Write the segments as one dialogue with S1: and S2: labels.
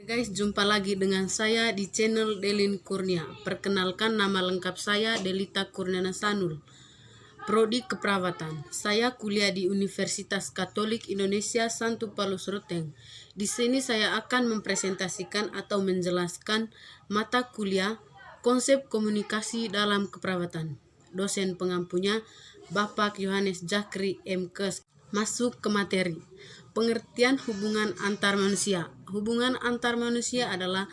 S1: Guys, jumpa lagi dengan saya di channel Delin Kurnia. Perkenalkan, nama lengkap saya Delita Kurniana Sanul, Prodi Keperawatan. Saya kuliah di Universitas Katolik Indonesia Santo Paulus Ruteng. Di sini saya akan mempresentasikan atau menjelaskan mata kuliah konsep komunikasi dalam keperawatan. Dosen pengampunya Bapak Yohanes Jakri M.Kes. Masuk ke materi. Pengertian hubungan antar manusia. Hubungan antar manusia adalah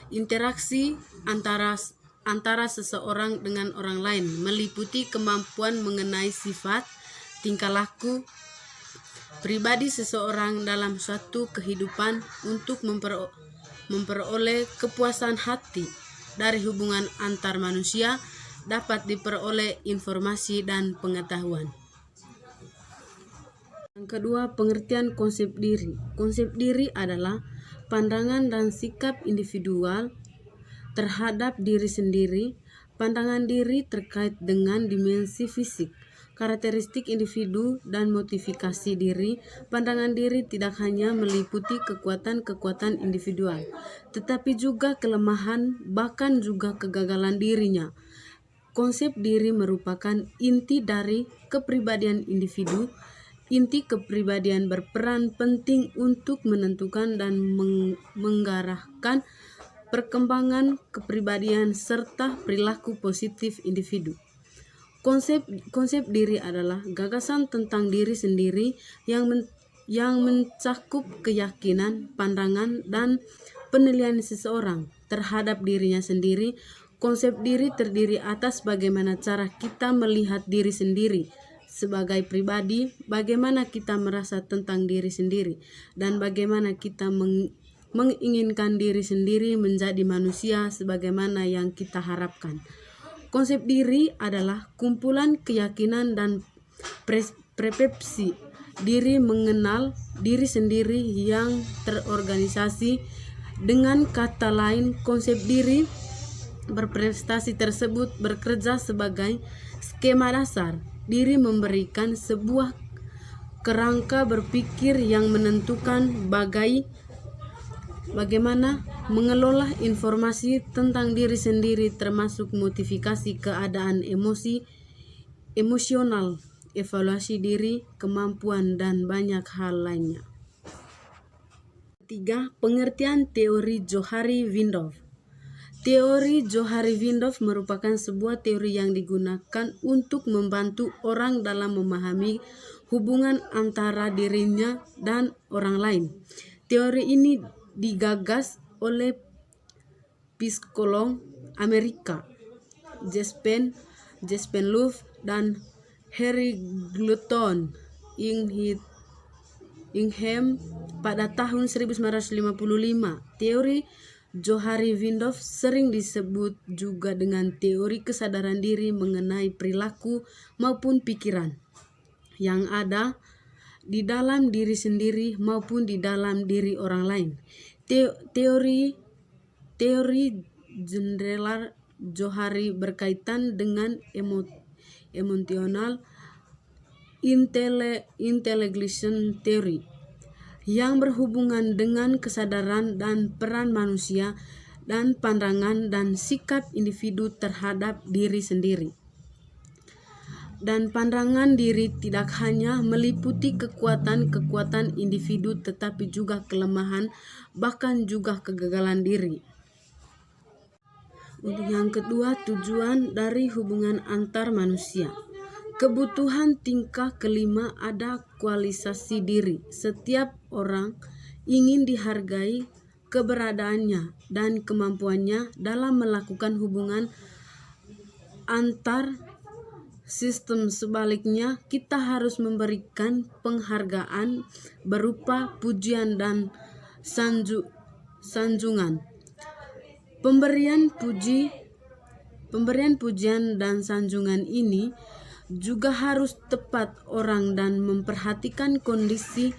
S1: interaksi antara seseorang dengan orang lain, meliputi kemampuan mengenai sifat, tingkah laku, pribadi seseorang dalam suatu kehidupan untuk memperoleh kepuasan hati. Dari hubungan antar manusia dapat diperoleh informasi dan pengetahuan. Yang kedua, pengertian konsep diri. Konsep diri adalah pandangan dan sikap individual terhadap diri sendiri. Pandangan diri terkait dengan dimensi fisik, karakteristik individu, dan motivasi diri. Pandangan diri tidak hanya meliputi kekuatan-kekuatan individual, tetapi juga kelemahan, bahkan juga kegagalan dirinya. Konsep diri merupakan inti dari kepribadian individu. Inti kepribadian berperan penting untuk menentukan dan menggarahkan perkembangan kepribadian serta perilaku positif individu. Konsep diri adalah gagasan tentang diri sendiri yang mencakup keyakinan, pandangan, dan penilaian seseorang terhadap dirinya sendiri. Konsep diri terdiri atas bagaimana cara kita melihat diri sendiri sebagai pribadi, bagaimana kita merasa tentang diri sendiri, dan bagaimana kita menginginkan diri sendiri menjadi manusia sebagaimana yang kita harapkan. Konsep diri adalah kumpulan keyakinan dan persepsi diri mengenal diri sendiri yang terorganisasi. Dengan kata lain, konsep diri berprestasi tersebut bekerja sebagai skema dasar. Diri memberikan sebuah kerangka berpikir yang menentukan bagaimana mengelola informasi tentang diri sendiri, termasuk motivasi, keadaan emosional, evaluasi diri, kemampuan, dan banyak hal lainnya. Ketiga, pengertian teori Johari-Window. Teori Johari-Window merupakan sebuah teori yang digunakan untuk membantu orang dalam memahami hubungan antara dirinya dan orang lain. Teori ini digagas oleh psikolog Amerika Jespen Louf dan Harry Glutton Ingham pada tahun 1955. Teori Johari-Window sering disebut juga dengan teori kesadaran diri mengenai perilaku maupun pikiran yang ada di dalam diri sendiri maupun di dalam diri orang lain. Teori jenderal Johari berkaitan dengan emotional intelligence theory yang berhubungan dengan kesadaran dan peran manusia dan pandangan dan sikap individu terhadap diri sendiri. Dan pandangan diri tidak hanya meliputi kekuatan individu, tetapi juga kelemahan, bahkan juga kegagalan diri. Untuk yang kedua, tujuan dari hubungan antar manusia. Kebutuhan tingkah kelima ada kualitasasi diri. Setiap orang ingin dihargai keberadaannya dan kemampuannya dalam melakukan hubungan antar sistem. Sebaliknya, kita harus memberikan penghargaan berupa pujian dan sanjungan. Pemberian pujian dan sanjungan ini juga harus tepat orang dan memperhatikan kondisi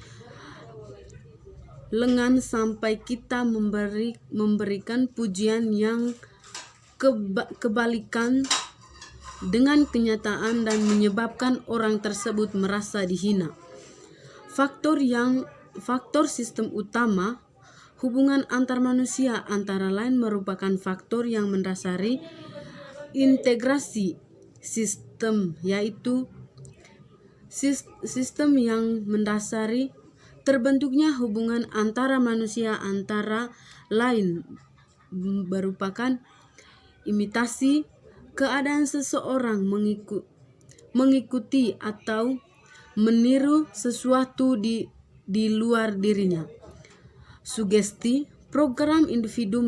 S1: lengan sampai kita memberikan pujian yang kebalikan dengan kenyataan dan menyebabkan orang tersebut merasa dihina. Faktor sistem utama Hubungan antar manusia antara lain merupakan faktor yang mendasari integrasi sistem, yaitu sistem yang mendasari terbentuknya hubungan antara manusia antara lain merupakan imitasi keadaan seseorang mengikuti atau meniru sesuatu di luar dirinya. Sugesti, program individu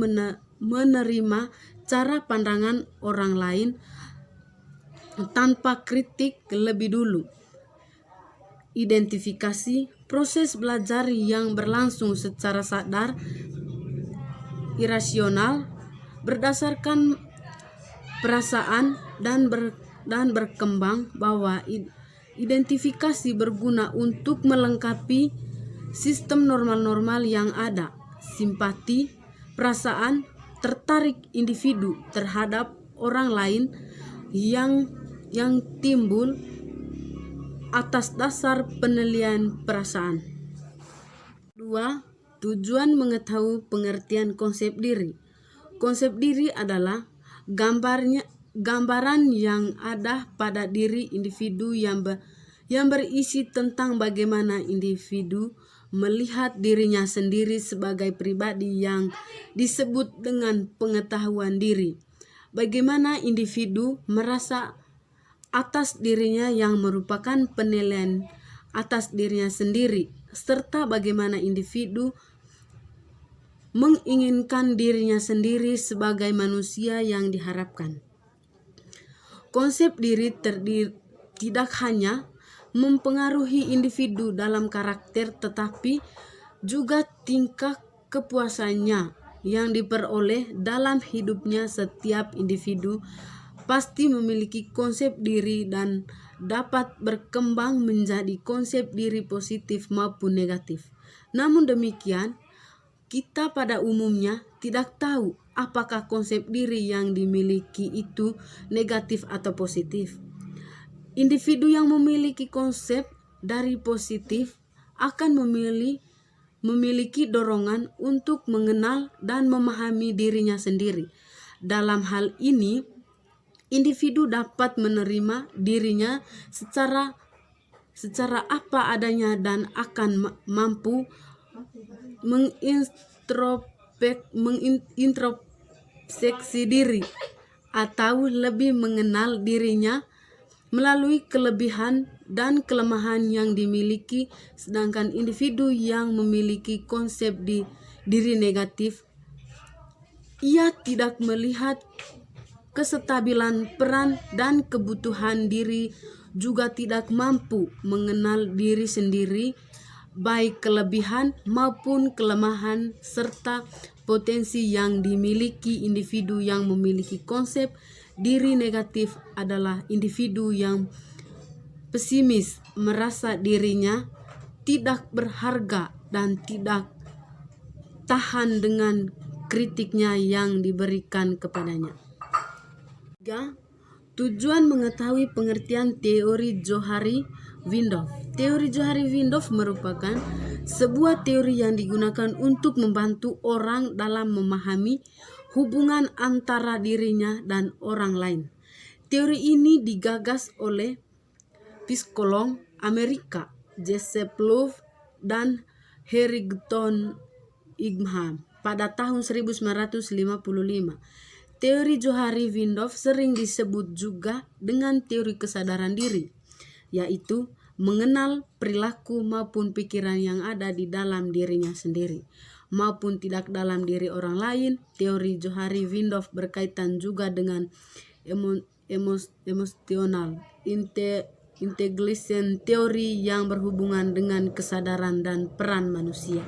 S1: menerima cara pandangan orang lain tanpa kritik lebih dulu. Identifikasi, proses belajar yang berlangsung secara sadar, irasional, berdasarkan perasaan dan berkembang bahwa identifikasi berguna untuk melengkapi sistem normal-normal yang ada. Simpati, perasaan, tertarik individu terhadap orang lain yang timbul atas dasar penilaian perasaan. 2. Tujuan mengetahui pengertian konsep diri. Konsep diri adalah gambaran yang ada pada diri individu yang berisi tentang bagaimana individu melihat dirinya sendiri sebagai pribadi yang disebut dengan pengetahuan diri. Bagaimana individu merasa atas dirinya yang merupakan penilaian atas dirinya sendiri, serta bagaimana individu menginginkan dirinya sendiri sebagai manusia yang diharapkan. Konsep diri tidak hanya mempengaruhi individu dalam karakter, tetapi juga tingkah kepuasannya yang diperoleh dalam hidupnya. Setiap individu pasti memiliki konsep diri dan dapat berkembang menjadi konsep diri positif maupun negatif. Namun demikian, kita pada umumnya tidak tahu apakah konsep diri yang dimiliki itu negatif atau positif. Individu yang memiliki konsep dari positif akan memiliki dorongan untuk mengenal dan memahami dirinya sendiri. Dalam hal ini, individu dapat menerima dirinya secara apa adanya dan akan mampu mengintrospeksi diri atau lebih mengenal dirinya melalui kelebihan dan kelemahan yang dimiliki. Sedangkan individu yang memiliki konsep diri negatif, ia tidak melihat kestabilan peran dan kebutuhan diri, juga tidak mampu mengenal diri sendiri, baik kelebihan maupun kelemahan serta potensi yang dimiliki. Individu yang memiliki konsep diri negatif adalah individu yang pesimis, merasa dirinya tidak berharga dan tidak tahan dengan kritiknya yang diberikan kepadanya. 3. Tujuan mengetahui pengertian teori Johari-Window. Teori Johari-Window merupakan sebuah teori yang digunakan untuk membantu orang dalam memahami hubungan antara dirinya dan orang lain. Teori ini digagas oleh psikolog Amerika Joseph Loew dan Harrington Ingham pada tahun 1955. Teori Johari-Window sering disebut juga dengan teori kesadaran diri, yaitu mengenal perilaku maupun pikiran yang ada di dalam dirinya sendiri maupun tidak dalam diri orang lain. Teori Johari-Window berkaitan juga dengan emotional intelligence, teori yang berhubungan dengan kesadaran dan peran manusia.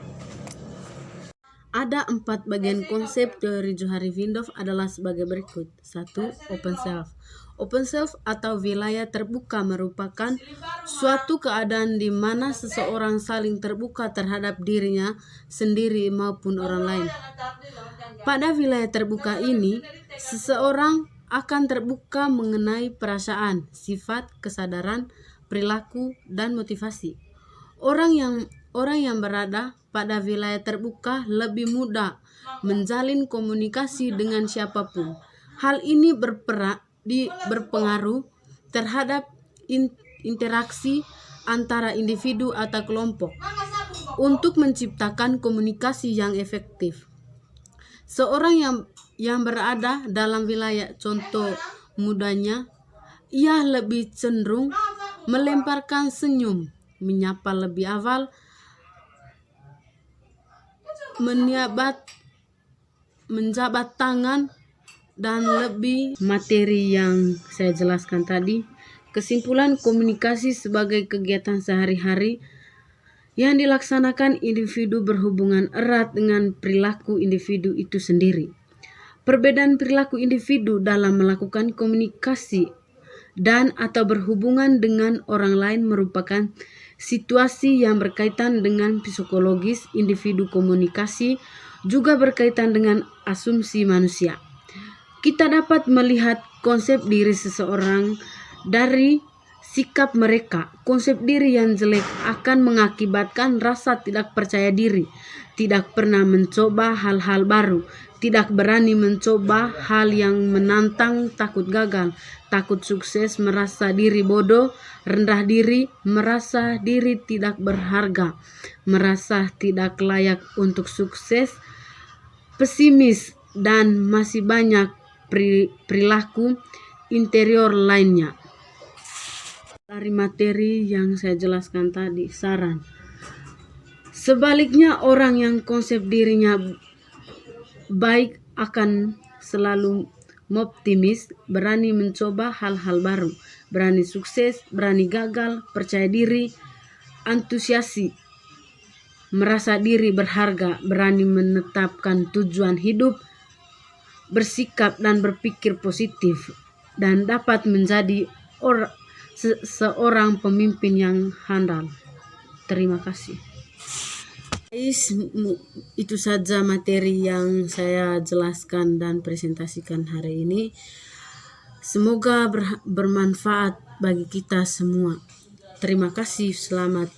S1: Ada 4 bagian konsep teori Johari-Window adalah sebagai berikut. 1. Open self. Open self atau wilayah terbuka merupakan suatu keadaan di mana seseorang saling terbuka terhadap dirinya sendiri maupun orang lain. Pada wilayah terbuka ini, seseorang akan terbuka mengenai perasaan, sifat, kesadaran, perilaku, dan motivasi. Orang yang orang yang berada pada wilayah terbuka lebih mudah menjalin komunikasi dengan siapapun. Hal ini berpengaruh terhadap interaksi antara individu atau kelompok untuk menciptakan komunikasi yang efektif. Seorang yang berada dalam wilayah contoh mudanya, ia lebih cenderung melemparkan senyum, menyapa lebih awal, menjabat tangan, dan lebih materi yang saya jelaskan tadi. Kesimpulan, komunikasi sebagai kegiatan sehari-hari yang dilaksanakan individu berhubungan erat dengan perilaku individu itu sendiri. Perbedaan perilaku individu dalam melakukan komunikasi dan atau berhubungan dengan orang lain merupakan situasi yang berkaitan dengan psikologis individu. Komunikasi juga berkaitan dengan asumsi manusia. Kita dapat melihat konsep diri seseorang dari sikap mereka. Konsep diri yang jelek akan mengakibatkan rasa tidak percaya diri, tidak pernah mencoba hal-hal baru, tidak berani mencoba hal yang menantang, takut gagal, takut sukses, merasa diri bodoh, rendah diri, merasa diri tidak berharga, merasa tidak layak untuk sukses, pesimis, dan masih banyak perilaku interior lainnya. Dari materi yang saya jelaskan tadi, saran. Sebaliknya, orang yang konsep dirinya baik akan selalu optimis, berani mencoba hal-hal baru, berani sukses, berani gagal, percaya diri, antusiasi, merasa diri berharga, berani menetapkan tujuan hidup, bersikap dan berpikir positif, dan dapat menjadi seorang pemimpin yang handal. Terima kasih. Itu saja materi yang saya jelaskan dan presentasikan hari ini. Semoga bermanfaat bagi kita semua. Terima kasih. Selamat